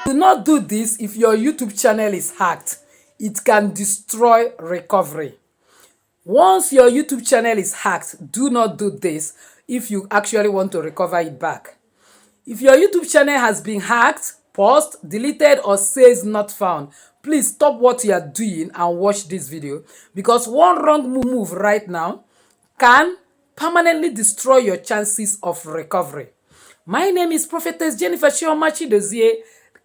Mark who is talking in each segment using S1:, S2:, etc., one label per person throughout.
S1: Do not do this if your YouTube channel is hacked. It can destroy recovery. Once your YouTube channel is hacked, do not do this if you actually want to recover it back. If your YouTube channel has been hacked, paused, deleted, or says not found, please stop what you are doing and watch this video, because one wrong move right now can permanently destroy your chances of recovery. My name is Prophetess Jennifer Chioma-Chidozie,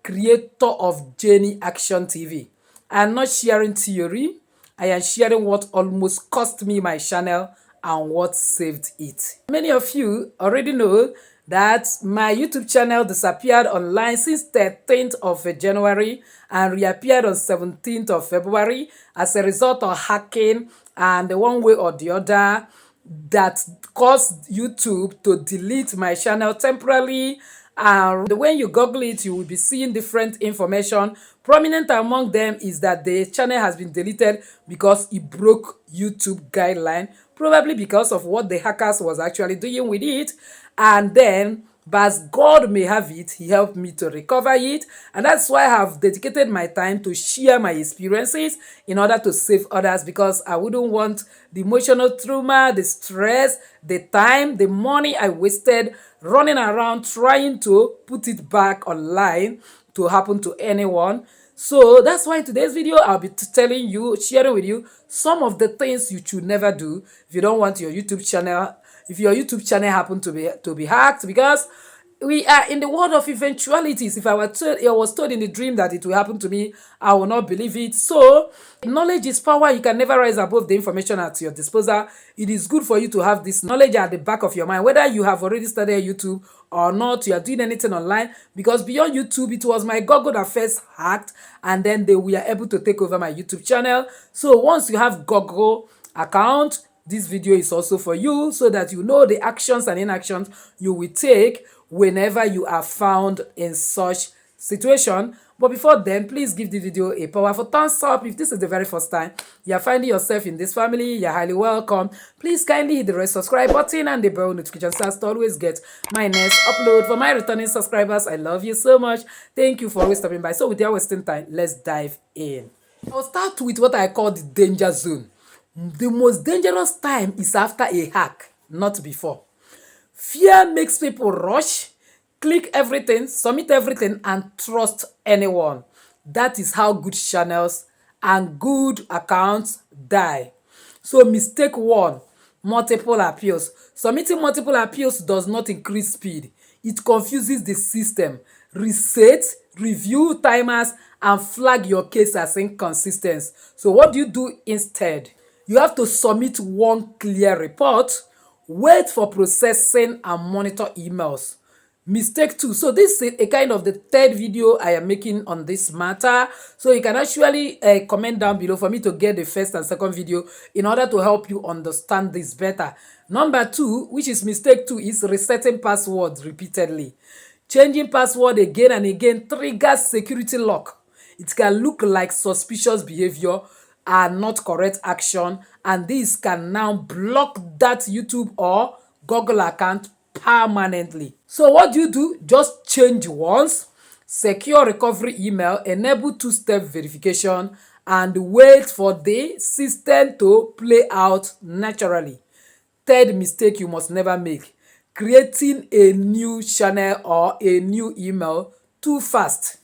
S1: creator of Jenny Action TV. I am not sharing theory. I am sharing what almost cost me my channel and what saved it. Many of you already know that my YouTube channel disappeared online since 13th of January and reappeared on 17th of February as a result of hacking and one way or the other that caused YouTube to delete my channel temporarily. And when you Google it, you will be seeing different information. Prominent among them is that the channel has been deleted because it broke YouTube guideline, probably because of what the hackers was actually doing with it. And then, but as God may have it, he helped me to recover it. And that's why I have dedicated my time to share my experiences in order to save others, because I wouldn't want the emotional trauma, the stress, the time, the money I wasted running around trying to put it back online to happen to anyone. So that's why in today's video, I'll be telling you, sharing with you some of the things you should never do if you don't want your YouTube channel, if your YouTube channel happen to be hacked, because we are in the world of eventualities. If I was told in the dream that it will happen to me, I will not believe it. So knowledge is power. You can never rise above the information at your disposal. It is good for you to have this knowledge at the back of your mind, whether you have already studied YouTube or not, you are doing anything online, because beyond YouTube, it was my Google that first hacked, and then they were able to take over my YouTube channel. So once you have Google account, this video is also for you, so that you know the actions and inactions you will take whenever you are found in such situation. But before then, please give the video a powerful thumbs up. If this is the very first time you are finding yourself in this family, you're highly welcome. Please kindly hit the red subscribe button and the bell notification so as to always get my next upload. For my returning subscribers, I love you so much. Thank you for always stopping by. So without wasting time, let's dive in. I'll start with what I call the danger zone. The most dangerous time is after a hack, not before. Fear makes people rush, click everything, submit everything, and trust anyone. That is how good channels and good accounts die. So mistake one, multiple appeals. Submitting multiple appeals does not increase speed. It confuses the system. Reset, review timers, and flag your case as inconsistent. So what do you do instead? You have to submit one clear report, wait for processing, and monitor emails. Mistake two. So this is a kind of the third video I am making on this matter. So you can actually comment down below for me to get the first and second video in order to help you understand this better. Number two, which is mistake two, is resetting passwords repeatedly. Changing password again and again triggers security lock. It can look like suspicious behavior and not correct action, and this can now block that YouTube or Google account permanently. So what do? Just change once, secure recovery email, enable two-step verification, and wait for the system to play out naturally. Third mistake you must never make: creating a new channel or a new email too fast.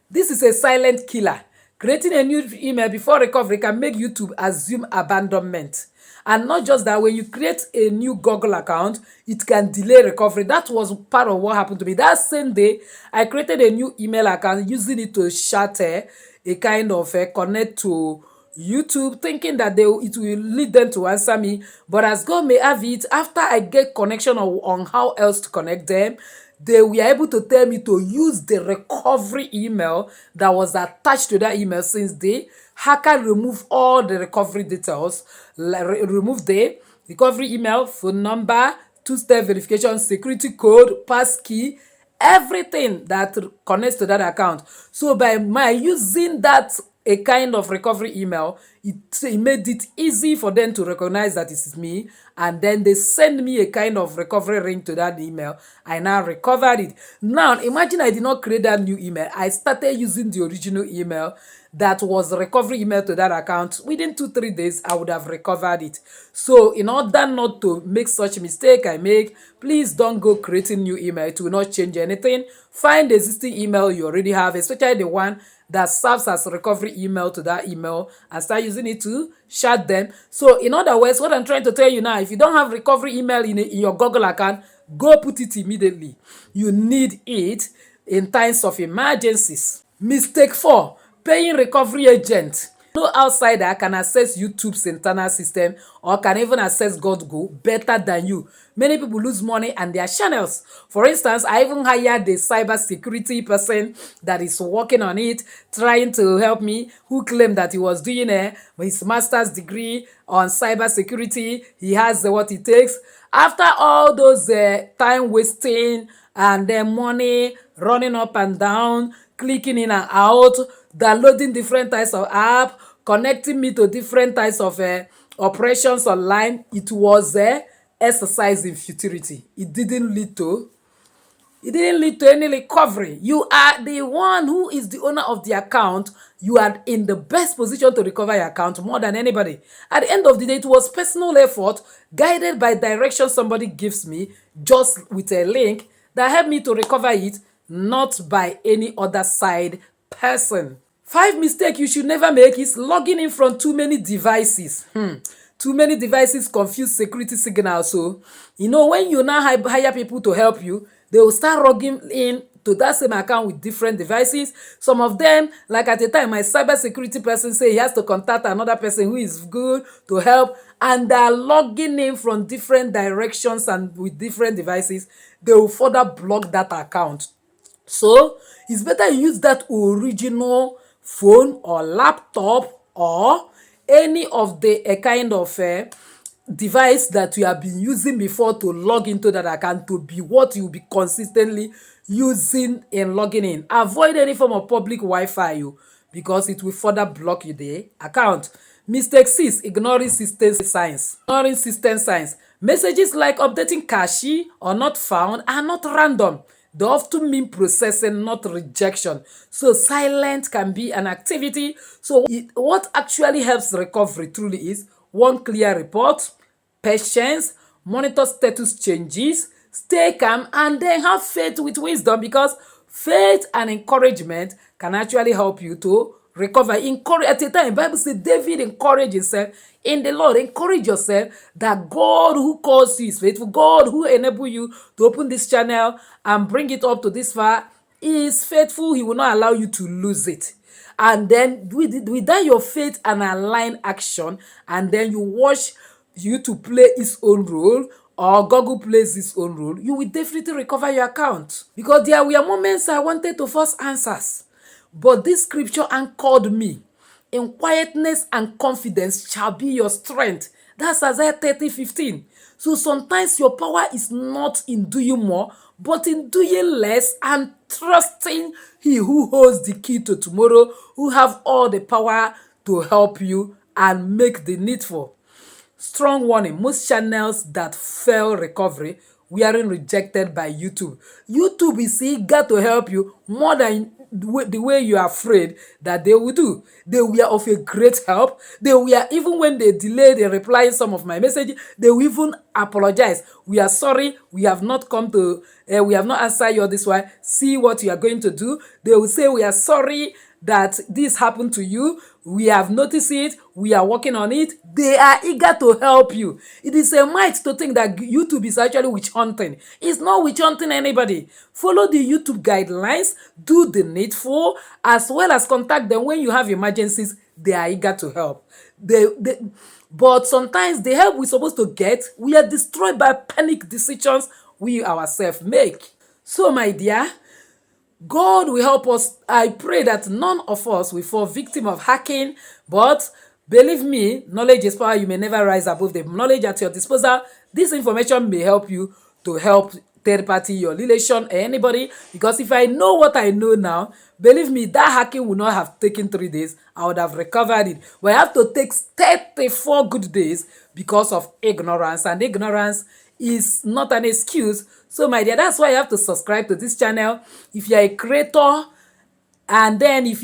S1: This is a silent killer. Creating a new email before recovery can make YouTube assume abandonment. And not just that, when you create a new Google account, it can delay recovery. That was part of what happened to me. That same day, I created a new email account using it to shatter a kind of connect to YouTube, thinking that it will lead them to answer me. But as God may have it, after I get connection on how else to connect them, they were able to tell me to use the recovery email that was attached to that email, since the hacker removed all the recovery details, removed the recovery email, phone number, two-step verification, security code, passkey, everything that connects to that account. So by my using that a kind of recovery email, it made it easy for them to recognize that it is me, and then they send me a kind of recovery link to that email. I now recovered it. Now imagine I did not create that new email. I started using the original email that was the recovery email to that account. Within 2-3 days I would have recovered it. So in order not to make such mistake I make, please don't go creating new email. It will not change anything. Find the existing email you already have, especially the one that serves as a recovery email to that email, and start using it to shut them. So in other words, what I'm trying to tell you now, if you don't have recovery email in your Google account, go put it immediately. You need it in times of emergencies. Mistake 4, paying recovery agent. No outsider can access YouTube's internal system or can even access Godgo better than you. Many people lose money and their channels. For instance, I even hired a cyber security person that is working on it, trying to help me, who claimed that he was doing his master's degree on cyber security. He has what it takes. After all those time wasting and then money running up and down, clicking in and out, downloading different types of app, connecting me to different types of operations online, it was exercise in futility. It didn't lead to any recovery. You are the one who is the owner of the account. You are in the best position to recover your account more than anybody. At the end of the day, it was personal effort guided by direction somebody gives me, just with a link that helped me to recover it, not by any other side person. 5 mistakes you should never make is logging in from too many devices. Too many devices confuse security signals. So, when you now hire people to help you, they will start logging in to that same account with different devices. Some of them, like at the time, my cyber security person say he has to contact another person who is good to help, and they're logging in from different directions and with different devices. They will further block that account. So it's better you use that original phone or laptop or any of the kind of device that you have been using before to log into that account to be what you'll be consistently using in logging in. Avoid any form of public Wi-Fi because it will further block you the account. Mistake 6, ignoring system signs. Ignoring system signs. Messages like updating cache or not found are not random. They often mean processing, not rejection. So silent can be an activity. So what actually helps recovery truly is 1, clear report, patience, monitor status changes, stay calm, and then have faith with wisdom, because faith and encouragement can actually help you to recover. Encourage at a time. Bible says David encouraged himself in the Lord. Encourage yourself that God who calls you is faithful. God who enables you to open this channel and bring it up to this far is faithful. He will not allow you to lose it. And then with that your faith and align action, and then you watch you to play its own role, or Google plays its own role, you will definitely recover your account. Because there were moments I wanted to force answers, but this scripture anchored me. In quietness and confidence shall be your strength. That's Isaiah 30:15. So sometimes your power is not in doing more, but in doing less and trusting He who holds the key to tomorrow, who have all the power to help you and make the needful. Strong warning, most channels that fail recovery weren't rejected by YouTube. YouTube is eager to help you more than the way you are afraid that they will do. They were of a great help. They were, even when they delayed in replying some of my messages, they will even apologize. We are sorry, we have not come to, we have not answered you this way. See what you are going to do. They will say, we are sorry that this happened to you. We have noticed it. We are working on it. They are eager to help you. It is a myth to think that YouTube is actually witch hunting. It's not witch hunting anybody. Follow the YouTube guidelines. Do the needful, as well as contact them when you have emergencies. They are eager to help. But sometimes the help we're supposed to get, we are destroyed by panic decisions we ourselves make. So, my dear, God will help us. I pray that none of us will fall victim of hacking, but believe me, knowledge is power. You may never rise above the knowledge at your disposal. This information may help you to third party, your relation, or anybody. Because if I know what I know now, believe me, that hacking would not have taken 3 days. I would have recovered it. But I have to take 34 good days because of ignorance. And ignorance is not an excuse. So my dear, that's why you have to subscribe to this channel. If you're a creator, and then if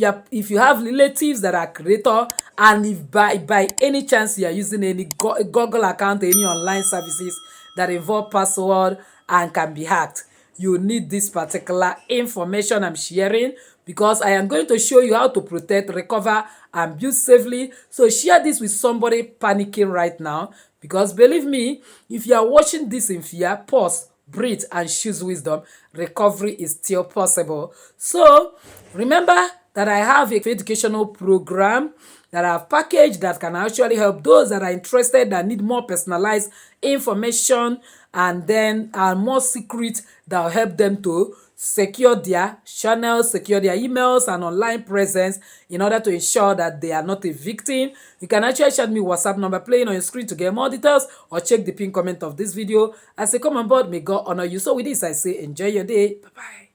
S1: you have relatives that are creator, and if by any chance you are using any Google account or any online services that involve password and can be hacked, you need this particular information I'm sharing, because I am going to show you how to protect, recover, and build safely. So share this with somebody panicking right now, because believe me, if you are watching this in fear, pause, breathe, and choose wisdom. Recovery is still possible. So remember that I have a educational program that I've packaged that can actually help those that are interested, that need more personalized information, and then are more secret, that will help them to secure their channels, secure their emails and online presence, in order to ensure that they are not a victim. You can actually chat me WhatsApp number playing on your screen to get more details, or check the pinned comment of this video. As a come on board, may God honor you. So with this, I say enjoy your day. Bye bye.